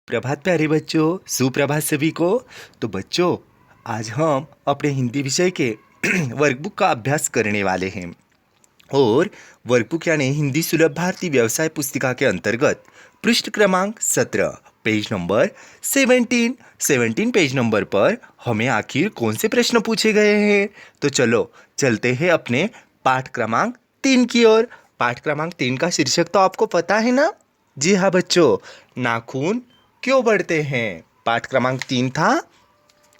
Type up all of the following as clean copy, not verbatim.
प्रभात प्यारे बच्चों, सुप्रभात सभी को। तो बच्चों, आज हम अपने हिंदी विषय के वर्कबुक का अभ्यास करने वाले हैं। और वर्कबुक यानी हिंदी सुलभ भारती व्यवसाय पुस्तिका के अंतर्गत पृष्ठ क्रमांक 17 पेज नंबर 17 पेज नंबर पर हमें आखिर कौन से प्रश्न पूछे गए हैं। तो चलो चलते हैं अपने पाठ क्रमांक 3 की ओर। पाठ क्रमांक 3 का शीर्षक तो आपको पता है ना। जी हाँ बच्चों, नाखून क्यों बढ़ते हैं। पाठ क्रमांक 3 था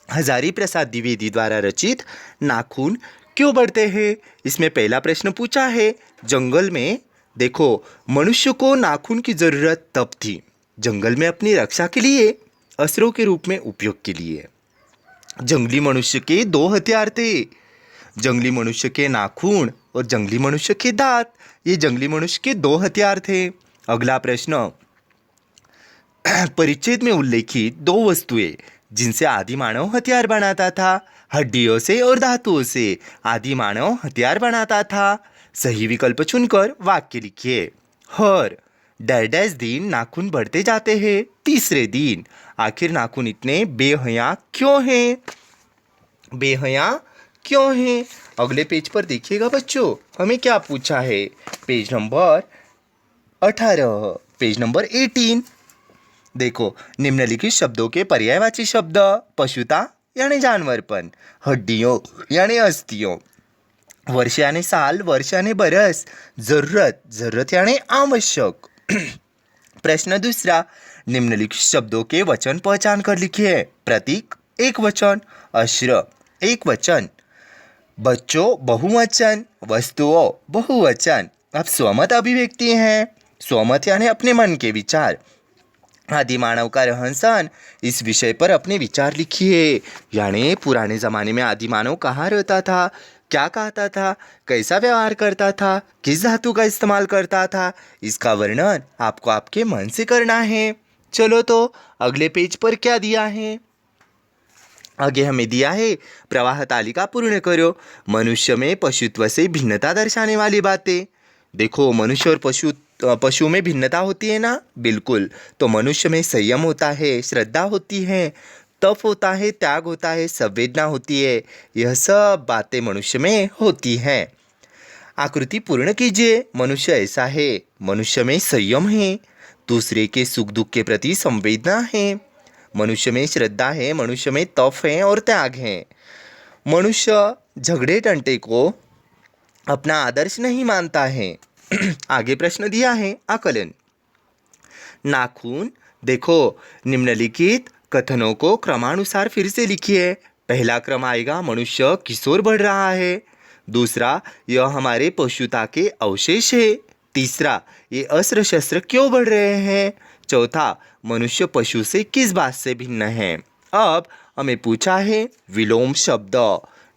हजारी प्रसाद द्विवेदी द्वारा रचित नाखून क्यों बढ़ते हैं। इसमें पहला प्रश्न पूछा है, जंगल में देखो, मनुष्य को नाखून की जरूरत तब थी जंगल में अपनी रक्षा के लिए, अस्त्रों के रूप में उपयोग के लिए। जंगली मनुष्य के दो हथियार थे, जंगली मनुष्य के नाखून और जंगली मनुष्य के दांत। ये जंगली मनुष्य के दो हथियार थे। अगला प्रश्न, परिच्छेद में उल्लेखित दो वस्तुएं जिनसे आदि मानव हथियार बनाता था। हड्डियों से और धातुओं से आदि मानव हथियार बनाता था। सही विकल्प चुनकर वाक्य लिखिए। हर डैश दिन नाखून बढ़ते जाते हैं। तीसरे दिन आखिर नाखून इतने बेहया क्यों हैं। बेहया क्यों हैं। अगले पेज पर देखिएगा बच्चों, हमें क्या पूछा है। Page number 18, page number 18। देखो, निम्नलिखित शब्दों के पर्यायवाची शब्द, पशुता यानी जानवरपन, हड्डियों यानी अस्थियों, वर्ष यानी साल, वर्ष यानी बरस, जरूरत, जरूरत यानी आवश्यक। प्रश्न दूसरा, निम्नलिखित शब्दों के वचन पहचान कर लिखिए। प्रतीक एक वचन, अस्त्र एक वचन, बच्चों बहुवचन, वस्तुओं बहुवचन। अब स्वमत अभिव्यक्ति हैं। स्वमत यानी अपने मन के विचार। आदि मानव का रहन सहन, इस विषय पर अपने विचार लिखिए। यानी पुराने ज़माने में आदि मानव कहाँ रहता था, क्या कहता था, कैसा व्यवहार करता था, किस धातु का इस्तेमाल करता था, इसका वर्णन आपको आपके मन से करना है। चलो तो अगले पेज पर क्या दिया है। आगे हमें दिया है, प्रवाह तालिका पूर्ण करो। मनुष्य में पशुत्व से भिन्नता दर्शाने वाली बातें। देखो, मनुष्य और पशु में भिन्नता होती है ना। बिल्कुल। तो मनुष्य में संयम होता है, श्रद्धा होती है, तप होता है, त्याग होता है, संवेदना होती है। यह सब बातें मनुष्य में होती हैं। आकृति पूर्ण कीजिए। मनुष्य ऐसा है, मनुष्य में संयम है, दूसरे के सुख दुख के प्रति संवेदना है, मनुष्य में श्रद्धा है, मनुष्य में तप है और त्याग है। मनुष्य झगड़े टंटे को अपना आदर्श नहीं मानता है। आगे प्रश्न दिया है, आकलन। नाखून देखो, निम्नलिखित कथनों को क्रमानुसार फिर से लिखिए। पहला क्रम आएगा, मनुष्य किशोर बढ़ रहा है। दूसरा, यह हमारे पशुता के अवशेष है। तीसरा, ये अस्त्र शस्त्र क्यों बढ़ रहे हैं। चौथा, मनुष्य पशु से किस बात से भिन्न है। अब हमें पूछा है विलोम शब्द।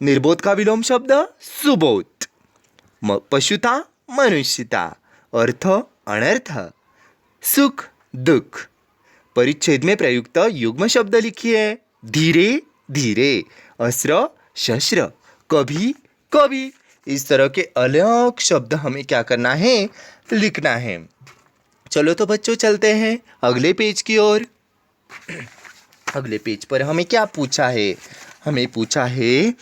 निर्बोध का विलोम शब्द सुबोध, पशुता मनुष्यता, अर्थ अनर्थ, सुख दुख। परिच्छेद में प्रयुक्त युग्म शब्द लिखिए। धीरे धीरे, अस्त्र शस्त्र, कभी कभी। इस तरह के अलग शब्द हमें क्या करना है, लिखना है। चलो तो बच्चों चलते हैं अगले पेज की ओर। अगले पेज पर हमें क्या पूछा है। हमें पूछा है,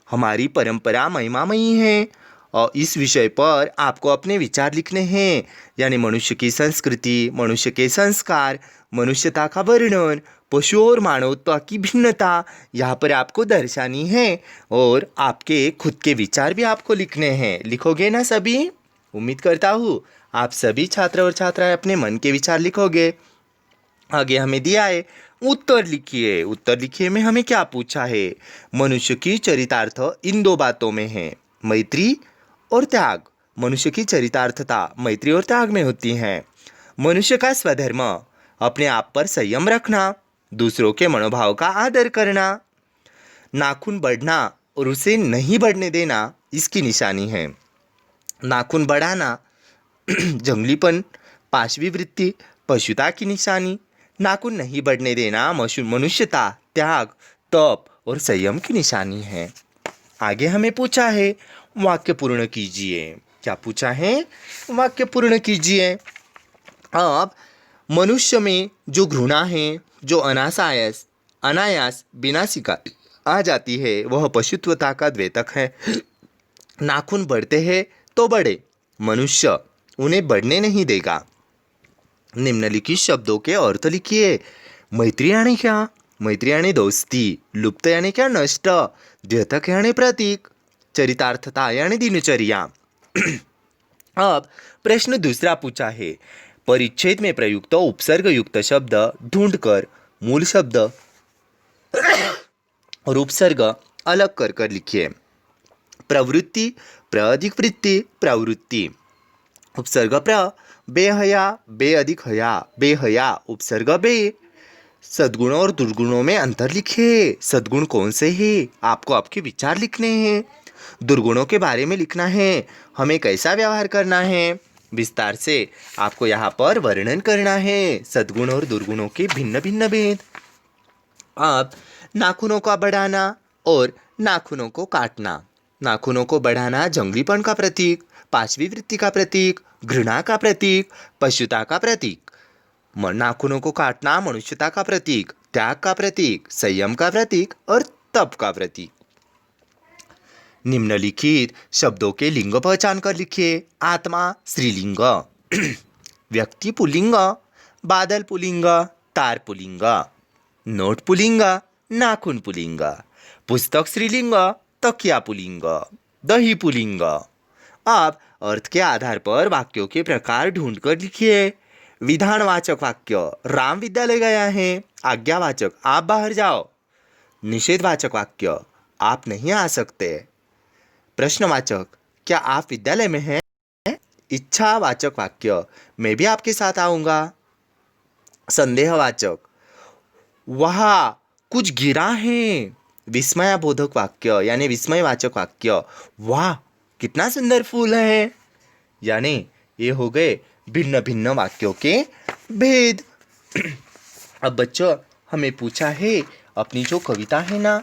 हमारी परंपरा महिमामयी है और इस विषय पर आपको अपने विचार लिखने हैं। यानी मनुष्य की संस्कृति, मनुष्य के संस्कार, मनुष्यता का वर्णन, पशु और मानवता की भिन्नता यहाँ पर आपको दर्शानी है। और आपके खुद के विचार भी आपको लिखने हैं। लिखोगे ना सभी। उम्मीद करता हूँ आप सभी छात्र और छात्राएं अपने मन के विचार लिखोगे। आगे हमें दिया है, उत्तर लिखिए। उत्तर लिखिए में हमें क्या पूछा है। मनुष्य की चरितार्थ इन दो बातों में है, मैत्री और त्याग। मनुष्य की चरितार्थता मैत्री और त्याग में होती है। मनुष्य का स्वधर्म अपने आप पर संयम रखना, दूसरों के मनोभाव का आदर करना। नाखून बढ़ना और उसे नहीं बढ़ने देना इसकी निशानी है। नाखून बढ़ाना जंगलीपन, पाशवी वृत्ति, पशुता की निशानी। नाखून नहीं बढ़ने देना मनुष्यता, त्याग, तप और संयम की निशानी है। आगे हमें पूछा है, वाक्य पूर्ण कीजिए। क्या पूछा है, वाक्य पूर्ण कीजिए। अब मनुष्य में जो घृणा है, जो अनायास अनायास बिना सिखाए आ जाती है, वह पशुत्वता का द्योतक है। नाखून बढ़ते हैं तो बढ़े, मनुष्य उन्हें बढ़ने नहीं देगा। निम्नलिखित शब्दों के अर्थ लिखिए। मैत्री यानी क्या? मैत्री यानी दोस्ती। लुप्त यानी क्या? नष्ट। द्योतक यानी प्रतीक। चरितार्थता यानी दिनचर्या। अब प्रश्न दूसरा पूछा है, परिच्छेद में प्रयुक्त उपसर्ग युक्त शब्द ढूंढकर मूल शब्द और उपसर्ग अलग कर कर लिखिए। प्रवृत्ति, प्र अधिक वृत्ति, प्रवृत्ति। उपसर्ग प्र, बेहया, बे अधिक हया, बेहया। उपसर्ग बे। सद्गुणों और दुर्गुणों में अंतर लिखिए। सद्गुण कौन से हैं? आपको आपके विचार लिखने हैं। दुर्गुणों के बारे में लिखना है, हमें कैसा व्यवहार करना है, विस्तार से आपको यहाँ पर वर्णन करना है। सद्गुण और दुर्गुणों के भिन्न भिन्न भेद। अब नाखूनों का बढ़ाना और नाखूनों को काटना। नाखूनों को बढ़ाना जंगलीपन का प्रतीक, पांचवी वृत्ति का प्रतीक, घृणा का प्रतीक, पशुता का प्रतीक। नाखूनों को काटना मनुष्यता का प्रतीक, त्याग का प्रतीक, संयम का प्रतीक और तप का प्रतीक। निम्नलिखित शब्दों के लिंग पहचान कर लिखिए। आत्मा स्त्रीलिंग, व्यक्ति पुल्लिंग, बादल पुल्लिंग, तार पुल्लिंग, नोट पुल्लिंग, नाखून पुल्लिंग, पुस्तक स्त्रीलिंग, तकिया पुल्लिंग, दही पुल्लिंग। अब अर्थ के आधार पर वाक्यों के प्रकार ढूंढकर लिखिए। विधानवाचक वाक्य, राम विद्यालय गया है। आज्ञावाचक, आप बाहर जाओ। निषेधवाचक वाक्य, आप नहीं आ सकते। प्रश्नवाचक, क्या आप विद्यालय में हैं? इच्छावाचक वाक्य, मैं भी आपके साथ आऊंगा। संदेहवाचक, वहाँ कुछ गिरा है। विस्मयबोधक वाक्य यानी विस्मयवाचक वाक्य, वाह कितना सुंदर फूल है। यानी ये हो गए भिन्न भिन्न वाक्यों के भेद। अब बच्चों, हमें पूछा है अपनी जो कविता है ना,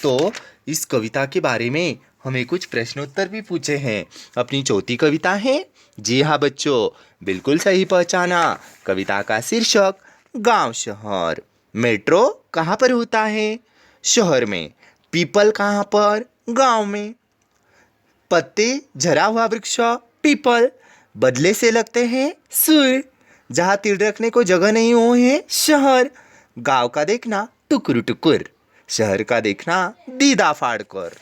तो इस कविता के बारे में हमें कुछ प्रश्नोत्तर भी पूछे हैं। अपनी चौथी कविता है। जी हाँ बच्चों, बिल्कुल सही पहचाना। कविता का शीर्षक गांव शहर। मेट्रो कहाँ पर होता है? शहर में। पीपल कहाँ पर? गांव में। पत्ते झरा हुआ वृक्ष पीपल, बदले से लगते हैं सुर। जहाँ तीर रखने को जगह नहीं हो है शहर। गांव का देखना टुकुर टुकुर, शहर का देखना दीदा फाड़ कर।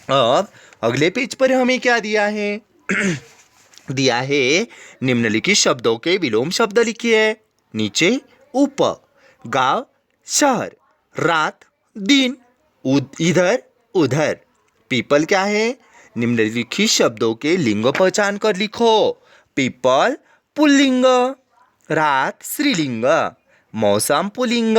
अब अगले पेज पर हमें क्या दिया है? दिया है निम्नलिखित शब्दों के विलोम शब्द लिखिए। नीचे उप, गांव शहर, रात दिन, इधर उधर। पीपल क्या है? निम्नलिखित शब्दों के लिंग पहचान कर लिखो। पीपल पुल्लिंग, रात स्त्रीलिंग, मौसम पुल्लिंग,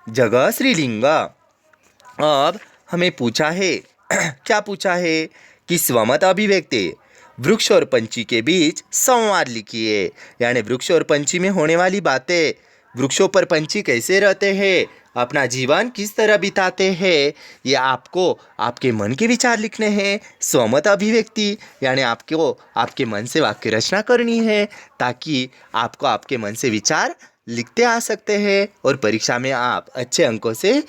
जगह स्त्रीलिंग। अब हमें पूछा है क्या पूछा है कि स्वमत अभिव्यक्ति, वृक्ष और पंछी के बीच संवाद लिखिए। यानी वृक्ष और पंछी में होने वाली बातें, वृक्षों पर पंछी कैसे रहते हैं, अपना जीवन किस तरह बिताते हैं, ये आपको आपके मन के विचार लिखने हैं। स्वमत अभिव्यक्ति यानी आपको आपके मन से वाक्य रचना करनी है, ताकि आपको आपके मन से विचार लिखते आ सकते हैं और परीक्षा में आप अच्छे अंकों से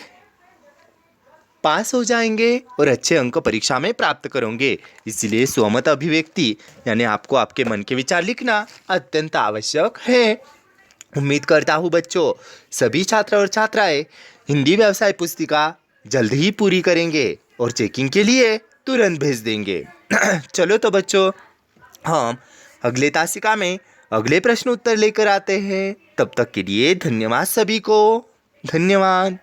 पास हो जाएंगे और अच्छे अंक परीक्षा में प्राप्त करोगे। इसलिए स्वमत अभिव्यक्ति यानी आपको आपके मन के विचार लिखना अत्यंत आवश्यक है। उम्मीद करता हूँ बच्चों, सभी छात्र और छात्राएं हिंदी व्यवसाय पुस्तिका जल्द ही पूरी करेंगे और चेकिंग के लिए तुरंत भेज देंगे। चलो तो बच्चों, हम अगले तासिका में अगले प्रश्न उत्तर लेकर आते हैं। तब तक के लिए धन्यवाद सभी को। धन्यवाद।